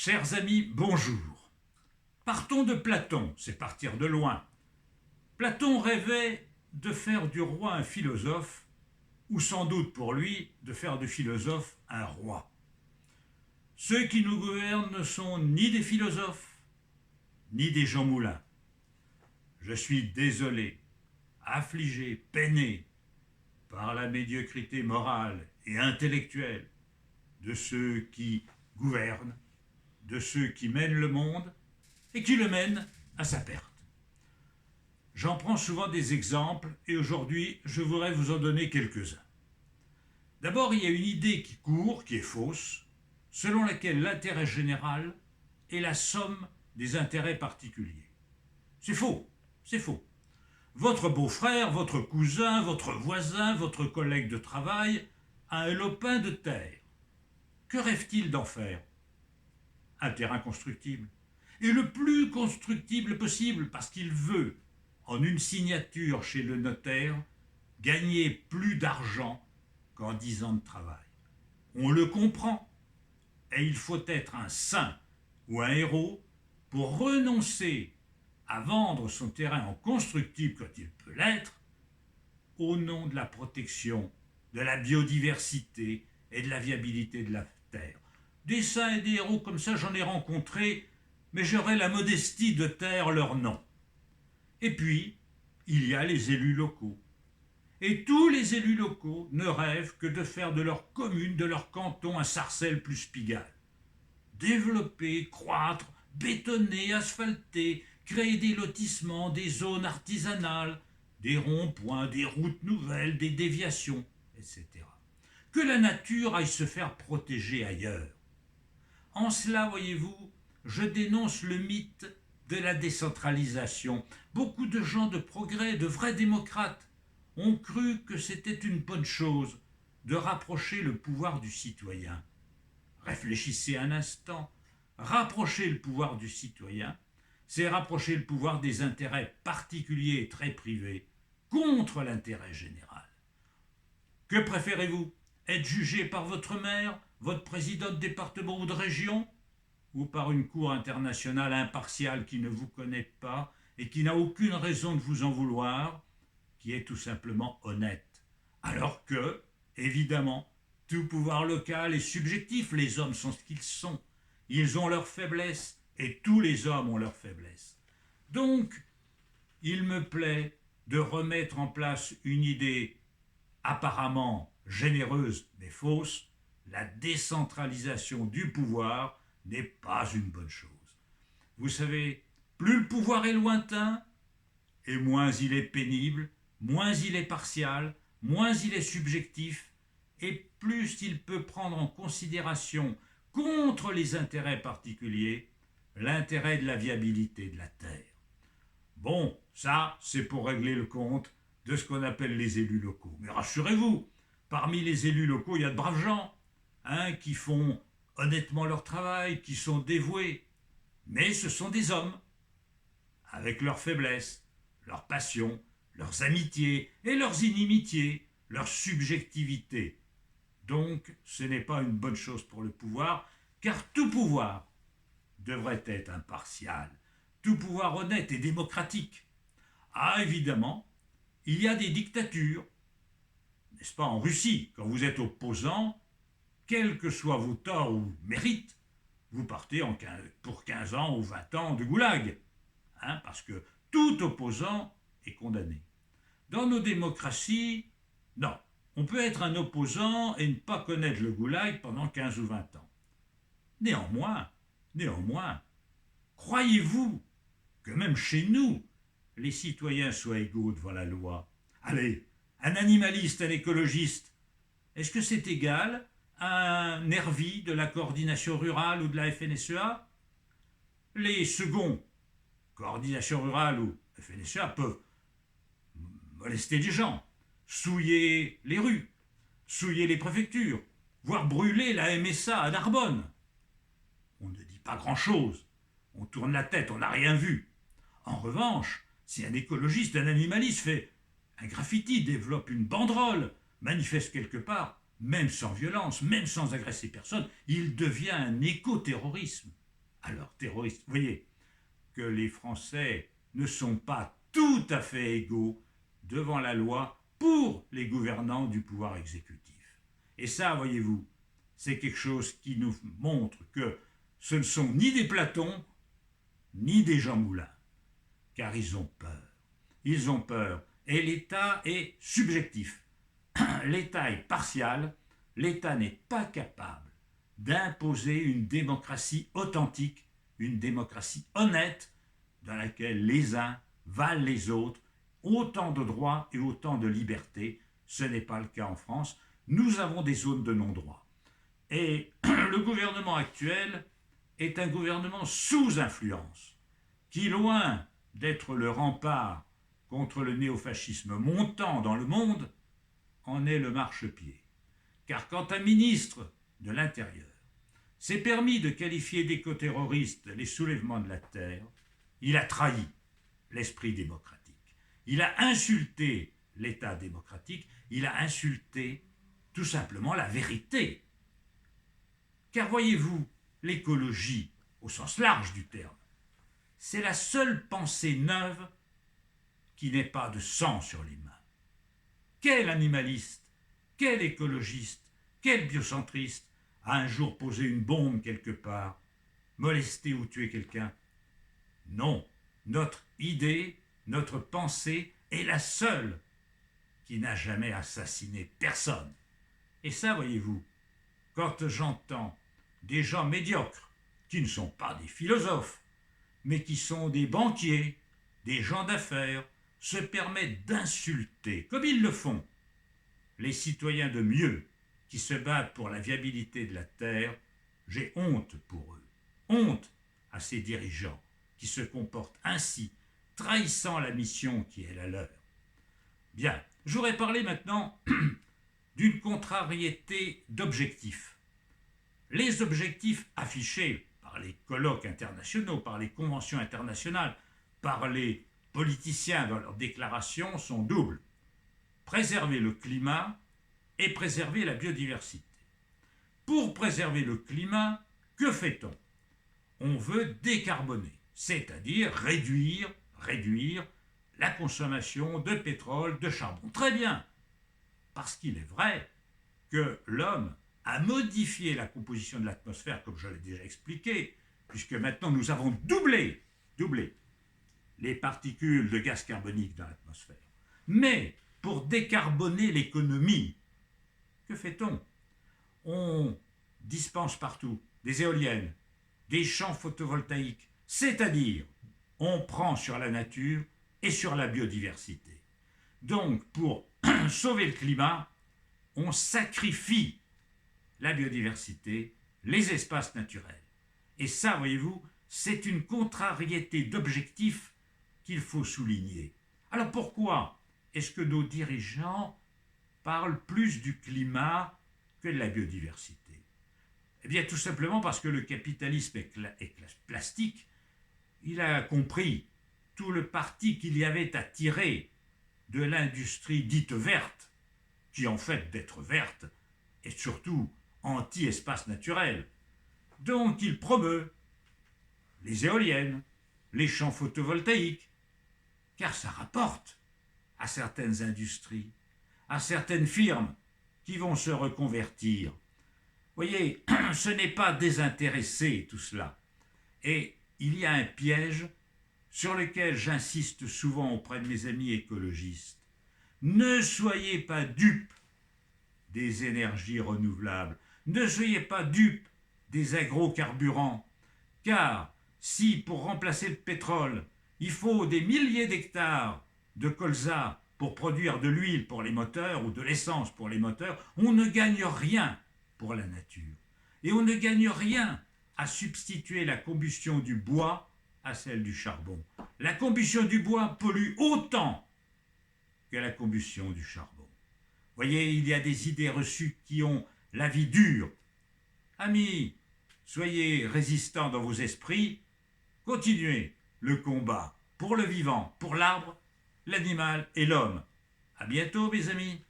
Chers amis, bonjour. Partons de Platon, c'est partir de loin. Platon rêvait de faire du roi un philosophe, ou sans doute pour lui de faire du philosophe un roi. Ceux qui nous gouvernent ne sont ni des philosophes, ni des Jean Moulin. Je suis désolé, affligé, peiné par la médiocrité morale et intellectuelle de ceux qui gouvernent, de ceux qui mènent le monde et qui le mènent à sa perte. J'en prends souvent des exemples et aujourd'hui je voudrais vous en donner quelques-uns. D'abord, il y a une idée qui court, qui est fausse, selon laquelle l'intérêt général est la somme des intérêts particuliers. C'est faux, c'est faux. Votre beau-frère, votre cousin, votre voisin, votre collègue de travail a un lopin de terre. Que rêve-t-il d'en faire? Un terrain constructible. Et le plus constructible possible, parce qu'il veut, en une signature chez le notaire, gagner plus d'argent qu'en 10 ans de travail. On le comprend. Et il faut être un saint ou un héros pour renoncer à vendre son terrain en constructible quand il peut l'être, au nom de la protection, de la biodiversité et de la viabilité de la terre. Des saints et des héros comme ça, j'en ai rencontré, mais j'aurais la modestie de taire leur nom. Et puis, il y a les élus locaux. Et tous les élus locaux ne rêvent que de faire de leur commune, de leur canton, un Sarcelles plus Pigalle. Développer, croître, bétonner, asphalter, créer des lotissements, des zones artisanales, des ronds-points, des routes nouvelles, des déviations, etc. Que la nature aille se faire protéger ailleurs. En cela, voyez-vous, je dénonce le mythe de la décentralisation. Beaucoup de gens de progrès, de vrais démocrates, ont cru que c'était une bonne chose de rapprocher le pouvoir du citoyen. Réfléchissez un instant. Rapprocher le pouvoir du citoyen, c'est rapprocher le pouvoir des intérêts particuliers et très privés contre l'intérêt général. Que préférez-vous? Être jugé par votre maire, votre président de département ou de région, ou par une cour internationale impartiale qui ne vous connaît pas et qui n'a aucune raison de vous en vouloir, qui est tout simplement honnête. Alors que, évidemment, tout pouvoir local est subjectif, les hommes sont ce qu'ils sont. Ils ont leurs faiblesses, et tous les hommes ont leurs faiblesses. Donc, il me plaît de remettre en place une idée apparemment généreuse mais fausse. La décentralisation du pouvoir n'est pas une bonne chose. Vous savez, plus le pouvoir est lointain, et moins il est pénible, moins il est partial, moins il est subjectif, et plus il peut prendre en considération, contre les intérêts particuliers, l'intérêt de la viabilité de la terre. Bon, ça, c'est pour régler le compte de ce qu'on appelle les élus locaux. Mais rassurez-vous, parmi les élus locaux, il y a de braves gens, qui font honnêtement leur travail, qui sont dévoués. Mais ce sont des hommes, avec leurs faiblesses, leurs passions, leurs amitiés et leurs inimitiés, leur subjectivité. Donc, ce n'est pas une bonne chose pour le pouvoir, car tout pouvoir devrait être impartial, tout pouvoir honnête et démocratique. Ah, évidemment, il y a des dictatures, n'est-ce pas, en Russie, quand vous êtes opposant, quels que soient vos torts ou mérites, vous partez pour 15 ans ou 20 ans de goulag, parce que tout opposant est condamné. Dans nos démocraties, non. On peut être un opposant et ne pas connaître le goulag pendant 15 ou 20 ans. Néanmoins, croyez-vous que même chez nous, les citoyens soient égaux devant la loi? Allez, un animaliste, un écologiste, est-ce que c'est égal à un nervi de la coordination rurale ou de la FNSEA? Les seconds, coordination rurale ou FNSEA, peuvent molester des gens, souiller les rues, souiller les préfectures, voire brûler la MSA à Narbonne. On ne dit pas grand-chose, on tourne la tête, on n'a rien vu. En revanche, si un écologiste, un animaliste fait un graffiti, développe une banderole, manifeste quelque part, même sans violence, même sans agresser personne, il devient un éco-terrorisme. Alors, terroristes, vous voyez que les Français ne sont pas tout à fait égaux devant la loi pour les gouvernants du pouvoir exécutif. Et ça, voyez-vous, c'est quelque chose qui nous montre que ce ne sont ni des Platons, ni des Jean Moulin, car ils ont peur. Ils ont peur. Et l'État est subjectif. L'État est partial. L'État n'est pas capable d'imposer une démocratie authentique, une démocratie honnête, dans laquelle les uns valent les autres, autant de droits et autant de libertés. Ce n'est pas le cas en France. Nous avons des zones de non-droit. Et le gouvernement actuel est un gouvernement sous influence, qui, loin d'être le rempart contre le néofascisme montant dans le monde, en est le marchepied. Car quand un ministre de l'Intérieur s'est permis de qualifier d'éco-terroristes les soulèvements de la terre, il a trahi l'esprit démocratique. Il a insulté l'État démocratique, il a insulté tout simplement la vérité. Car voyez-vous, l'écologie, au sens large du terme, c'est la seule pensée neuve qui n'ait pas de sang sur les mains. Quel animaliste, quel écologiste, quel biocentriste a un jour posé une bombe quelque part, molesté ou tué quelqu'un? Non, notre idée, notre pensée est la seule qui n'a jamais assassiné personne. Et ça, voyez-vous, quand j'entends des gens médiocres, qui ne sont pas des philosophes, mais qui sont des banquiers, des gens d'affaires, se permettent d'insulter, comme ils le font, les citoyens de mieux qui se battent pour la viabilité de la terre, j'ai honte pour eux. Honte à ces dirigeants qui se comportent ainsi, trahissant la mission qui est la leur. Bien, je voudrais parler maintenant d'une contrariété d'objectifs. Les objectifs affichés par les colloques internationaux, par les conventions internationales, par les politiciens dans leurs déclarations sont doubles. Préserver le climat et préserver la biodiversité. Pour préserver le climat, que fait-on? On veut décarboner, c'est-à-dire réduire la consommation de pétrole, de charbon. Très bien, parce qu'il est vrai que l'homme a modifié la composition de l'atmosphère, comme je l'ai déjà expliqué, puisque maintenant nous avons doublé les particules de gaz carbonique dans l'atmosphère. Mais pour décarboner l'économie, que fait-on? On dispense partout des éoliennes, des champs photovoltaïques, c'est-à-dire on prend sur la nature et sur la biodiversité. Donc pour sauver le climat, on sacrifie la biodiversité, les espaces naturels. Et ça, voyez-vous, c'est une contrariété d'objectifs qu'il faut souligner. Alors pourquoi est-ce que nos dirigeants parlent plus du climat que de la biodiversité? Eh bien, tout simplement parce que le capitalisme est plastique. Il a compris tout le parti qu'il y avait à tirer de l'industrie dite verte, qui en fait d'être verte est surtout anti-espace naturel. Donc il promeut les éoliennes, les champs photovoltaïques, car ça rapporte à certaines industries, à certaines firmes qui vont se reconvertir. Voyez, ce n'est pas désintéressé tout cela. Et il y a un piège sur lequel j'insiste souvent auprès de mes amis écologistes. Ne soyez pas dupes des énergies renouvelables. Ne soyez pas dupes des agrocarburants. Car si pour remplacer le pétrole, il faut des milliers d'hectares de colza pour produire de l'huile pour les moteurs ou de l'essence pour les moteurs, on ne gagne rien pour la nature. Et on ne gagne rien à substituer la combustion du bois à celle du charbon. La combustion du bois pollue autant que la combustion du charbon. Voyez, il y a des idées reçues qui ont la vie dure. Amis, soyez résistants dans vos esprits, continuez le combat pour le vivant, pour l'arbre, l'animal et l'homme. À bientôt, mes amis.